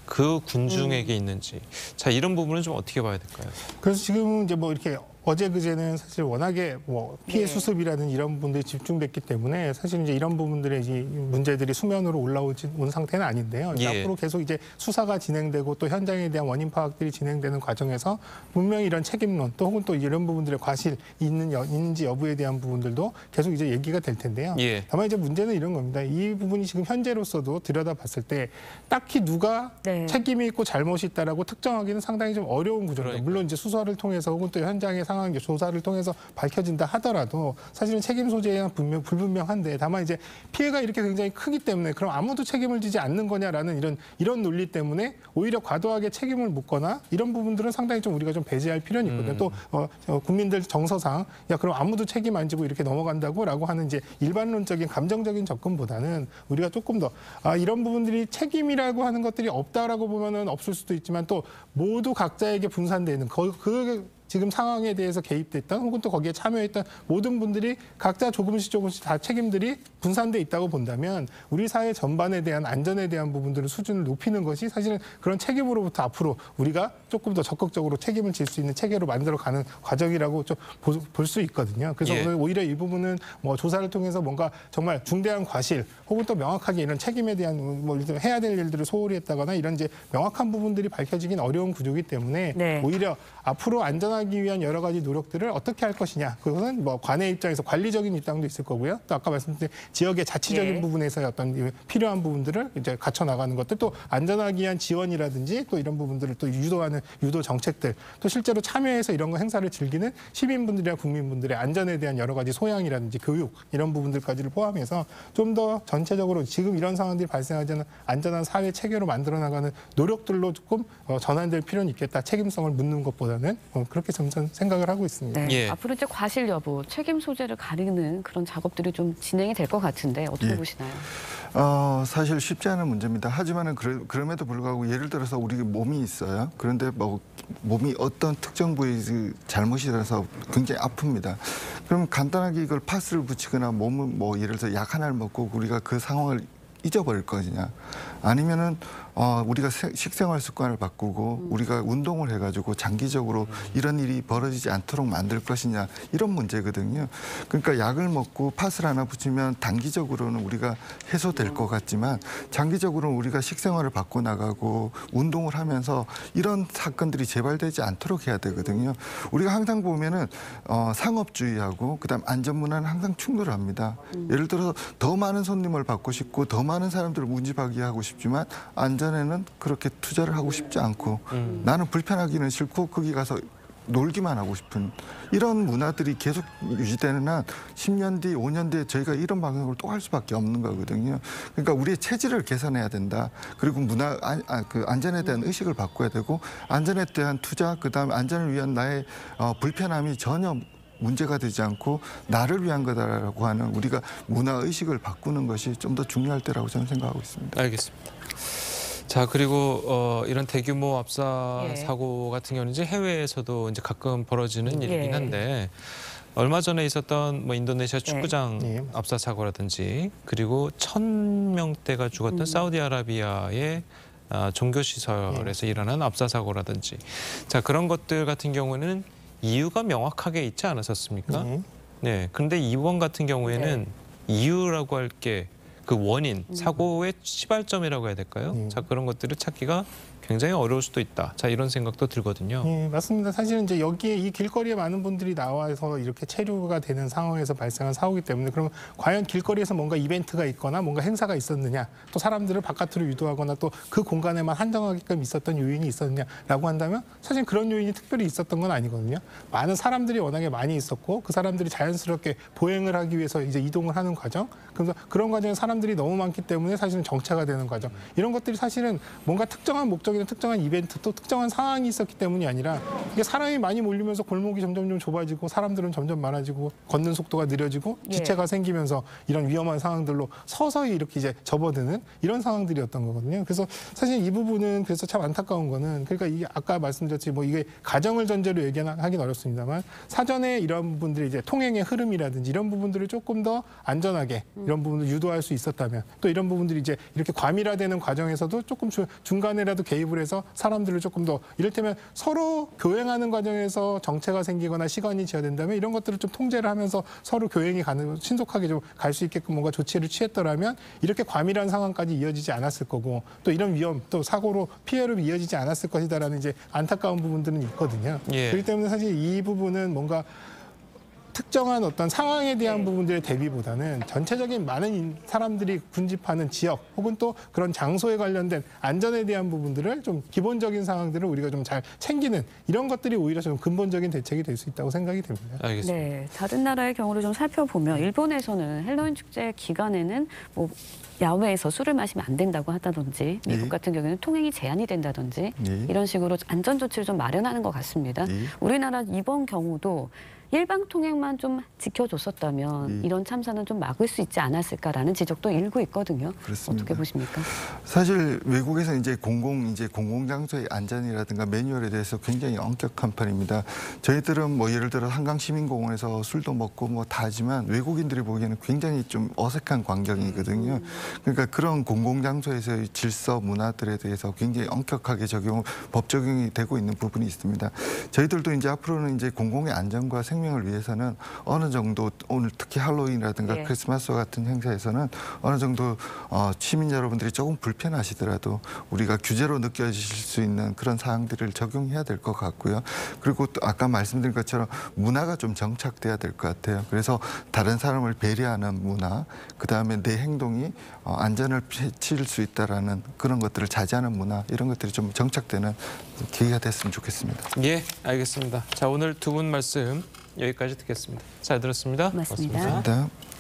그 군중에게 있는지. 자, 이런 부분은 좀 어떻게 봐야 될까요? 그래서 지금 이제 뭐 이렇게 어제 그제는 사실 워낙에 뭐 피해 수습이라든 이런 부분들이 집중됐기 때문에 사실 이제 이런 부분들의 이제 문제들이 수면으로 온 상태는 아닌데요. 앞으로 계속 이제 수사가 진행되고 또 현장에 대한 원인 파악들이 진행되는 과정에서 분명히 이런 책임론 또 혹은 또 이런 부분들의 과실이 있는지 여부에 대한 부분들도 계속 이제 얘기가 될 텐데요. 다만 이제 문제는 이런 겁니다. 이 부분이 지금 현재로서도 들여다봤을 때 딱히 누가 책임이 있고 잘못이 있다라고 특정하기는 상당히 좀 어려운 구조입니다. 물론 이제 수사를 통해서 혹은 또 현장의 상황 조사를 통해서 밝혀진다 하더라도 사실은 책임 소재가 불분명한데 다만 이제 피해가 이렇게 굉장히 크기 때문에 그럼 아무도 책임을 지지 않는 거냐라는 이런 논리 때문에 오히려 과도하게 책임을 묻거나 이런 부분들은 상당히 좀 우리가 좀 배제할 필요는 있거든요. 또 국민들 정서상 그럼 아무도 책임 안 지고 이렇게 넘어간다고라고 하는 이제 일반론적인 감정적인 접근보다는 우리가 조금 더 이런 부분들이 책임이라고 하는 것들이 없다라고 보면은 없을 수도 있지만 또 모두 각자에게 분산되는 그 지금 상황에 대해서 개입됐던 혹은 또 거기에 참여했던 모든 분들이 각자 조금씩 다 책임들이 분산돼 있다고 본다면 우리 사회 전반에 대한 안전에 대한 부분들을 수준을 높이는 것이 사실은 그런 책임으로부터 앞으로 우리가 조금 더 적극적으로 책임을 질 수 있는 체계로 만들어가는 과정이라고 좀 볼 수 있거든요. 그래서 예. 오히려 이 부분은 뭐 조사를 통해서 뭔가 정말 중대한 과실 혹은 또 명확하게 이런 책임에 대한 뭐 해야 될 일들을 소홀히 했다거나 이런 이제 명확한 부분들이 밝혀지긴 어려운 구조이기 때문에 네. 오히려 앞으로 안전하기 위한 여러 가지 노력들을 어떻게 할 것이냐. 그것은 뭐 관의 입장에서 관리적인 입장도 있을 거고요. 또 아까 말씀드린 지역의 자치적인 예. 부분에서의 어떤 필요한 부분들을 이제 갖춰 나가는 것들 또 안전하기 위한 지원이라든지 또 이런 부분들을 또 유도하는 유도 정책들 또 실제로 참여해서 이런 거 행사를 즐기는 시민분들이나 국민분들의 안전에 대한 여러 가지 소양이라든지 교육 이런 부분들까지를 포함해서 좀 더 전체적으로 지금 이런 상황들이 발생하지 않는 안전한 사회 체계로 만들어 나가는 노력들로 조금 전환될 필요는 있겠다. 책임성을 묻는 것보다는 그렇게 점점 생각을 하고 있습니다. 네. 예. 앞으로 이제 과실 여부, 책임 소재를 가리는 그런 작업들이 좀 진행이 될 것 같은데 어떻게 예. 보시나요? 사실 쉽지 않은 문제입니다. 하지만은 그럼에도 불구하고 예를 들어서 우리 몸이 있어요. 그런데 뭐 몸이 어떤 특정 부위 잘못이라서 굉장히 아픕니다. 그럼 간단하게 이걸 파스를 붙이거나 몸을 뭐 예를 들어서 약 하나를 먹고 우리가 그 상황을 잊어버릴 거냐. 아니면은 우리가 식생활 습관을 바꾸고 우리가 운동을 해가지고 장기적으로 이런 일이 벌어지지 않도록 만들 것이냐 이런 문제거든요. 그러니까 약을 먹고 팥을 하나 붙이면 단기적으로는 우리가 해소될 것 같지만 장기적으로는 우리가 식생활을 바꿔 나가고 운동을 하면서 이런 사건들이 재발되지 않도록 해야 되거든요. 우리가 항상 보면은 상업주의하고 그다음 안전문화는 항상 충돌합니다. 예를 들어서 더 많은 손님을 받고 싶고 더 많은 사람들을 문지박이 하고 싶지만 안전에는 그렇게 투자를 하고 싶지 않고 나는 불편하기는 싫고 거기 가서 놀기만 하고 싶은 이런 문화들이 계속 유지되는 한 10년 뒤, 5년 뒤에 저희가 이런 방향으로 또 할 수밖에 없는 거거든요. 그러니까 우리의 체질을 개선해야 된다. 그리고 그 안전에 대한 의식을 바꿔야 되고 안전에 대한 투자, 그다음에 안전을 위한 나의 불편함이 전혀 문제가 되지 않고 나를 위한 거다라고 하는 우리가 문화의식을 바꾸는 것이 좀 더 중요할 때라고 저는 생각하고 있습니다. 알겠습니다. 자, 그리고 이런 대규모 압사 예. 사고 같은 경우는 이제 해외에서도 이제 가끔 벌어지는 예. 일이긴 한데 얼마 전에 있었던 뭐 인도네시아 축구장 예. 압사 사고라든지 그리고 1,000명대가 죽었던 사우디아라비아의 종교 시설에서 일어난 압사 사고라든지 자, 그런 것들 같은 경우는 이유가 명확하게 있지 않았었습니까? 네. 그런데 이번 같은 경우에는 이유라고 할 게 그 원인, 사고의 시발점이라고 해야 될까요? 자, 그런 것들을 찾기가 굉장히 어려울 수도 있다. 자, 이런 생각도 들거든요. 네, 맞습니다. 사실은 이제 여기에 이 길거리에 많은 분들이 나와서 이렇게 체류가 되는 상황에서 발생한 사고이기 때문에 그러면 과연 길거리에서 뭔가 이벤트가 있거나 뭔가 행사가 있었느냐, 또 사람들을 바깥으로 유도하거나 또 그 공간에만 한정하게끔 있었던 요인이 있었느냐라고 한다면 사실 그런 요인이 특별히 있었던 건 아니거든요. 많은 사람들이 워낙에 많이 있었고 그 사람들이 자연스럽게 보행을 하기 위해서 이제 이동을 하는 과정, 그래서 그런 과정에 사람들이 너무 많기 때문에 사실은 정체가 되는 과정, 이런 것들이 사실은 뭔가 특정한 목적이나 특정한 이벤트 또 특정한 상황이 있었기 때문이 아니라 이게 사람이 많이 몰리면서 골목이 점점 좁아지고 사람들은 점점 많아지고 걷는 속도가 느려지고 지체가 생기면서 이런 위험한 상황들로 서서히 이렇게 이제 접어드는 이런 상황들이었던 거거든요. 그래서 사실 이 부분은 그래서 참 안타까운 거는 그러니까 이게 아까 말씀드렸지 뭐 이게 가정을 전제로 얘기하긴 어렵습니다만 사전에 이런 부분들이 이제 통행의 흐름이라든지 이런 부분들을 조금 더 안전하게 이런 부분을 유도할 수 있었다면 또 이런 부분들이 이제 이렇게 과밀화되는 과정에서도 조금 중간에라도 개입을 해서 사람들을 조금 더 이를테면 서로 교행하는 과정에서 정체가 생기거나 시간이 지연된다면 이런 것들을 좀 통제를 하면서 서로 교행이 신속하게 좀 갈 수 있게끔 뭔가 조치를 취했더라면 이렇게 과밀한 상황까지 이어지지 않았을 거고 또 이런 위험 또 사고로 피해로 이어지지 않았을 것이다라는 이제 안타까운 부분들은 있거든요. 그렇기 때문에 사실 이 부분은 뭔가 특정한 어떤 상황에 대한 부분들의 대비보다는 전체적인 많은 사람들이 군집하는 지역 혹은 또 그런 장소에 관련된 안전에 대한 부분들을 좀 기본적인 상황들을 우리가 좀 잘 챙기는 이런 것들이 오히려 좀 근본적인 대책이 될 수 있다고 생각이 됩니다. 알겠습니다. 네, 다른 나라의 경우를 좀 살펴보면 일본에서는 헬로윈 축제 기간에는 뭐 야외에서 술을 마시면 안 된다고 하다든지 미국 같은 경우에는 통행이 제한이 된다든지 이런 식으로 안전 조치를 좀 마련하는 것 같습니다. 우리나라 이번 경우도 일방통행만 좀 지켜줬었다면 이런 참사는 좀 막을 수 있지 않았을까라는 지적도 일고 있거든요. 그렇습니다. 어떻게 보십니까? 사실 외국에서 이제 공공장소의 안전이라든가 매뉴얼에 대해서 굉장히 엄격한 편입니다. 저희들은 뭐 예를 들어 한강 시민공원에서 술도 먹고 뭐 다 하지만 외국인들이 보기에는 굉장히 좀 어색한 광경이거든요. 그러니까 그런 공공장소에서의 질서 문화들에 대해서 굉장히 엄격하게 법 적용이 되고 있는 부분이 있습니다. 저희들도 이제 앞으로는 이제 공공의 안전과 생명을 위해서는 어느 정도 오늘 특히 할로윈이라든가 예. 크리스마스와 같은 행사에서는 어느 정도 시민 여러분들이 조금 불편하시더라도 우리가 규제로 느껴질 수 있는 그런 사항들을 적용해야 될 것 같고요. 그리고 또 아까 말씀드린 것처럼 문화가 좀 정착돼야 될 것 같아요. 그래서 다른 사람을 배려하는 문화, 그다음에 내 행동이 안전을 해칠 수 있다라는 그런 것들을 자제하는 문화, 이런 것들이 좀 정착되는 계기가 됐으면 좋겠습니다. 예, 알겠습니다. 자, 오늘 두 분 말씀 여기까지 듣겠습니다. 잘 들었습니다. 고맙습니다. 고맙습니다.